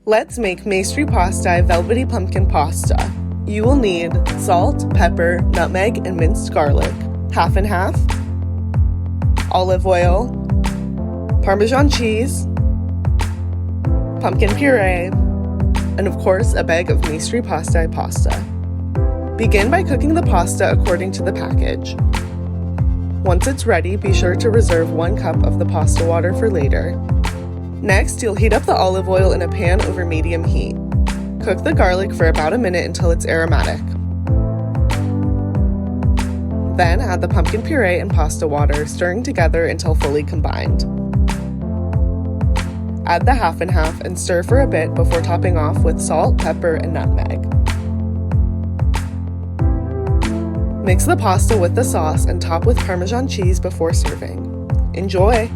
Let's make Maestri Pastai Velvety Pumpkin Pasta. You will need salt, pepper, nutmeg, and minced garlic, half and half, olive oil, Parmesan cheese, pumpkin puree, and of course a bag of Maestri Pastai pasta. Begin by cooking the pasta according to the package. Once it's ready, be sure to reserve 1 cup of the pasta water for later. Next, you'll heat up the olive oil in a pan over medium heat. Cook the garlic for about a minute until it's aromatic. Then add the pumpkin puree and pasta water, stirring together until fully combined. Add the half and half and stir for a bit before topping off with salt, pepper, and nutmeg. Mix the pasta with the sauce and top with Parmesan cheese before serving. Enjoy!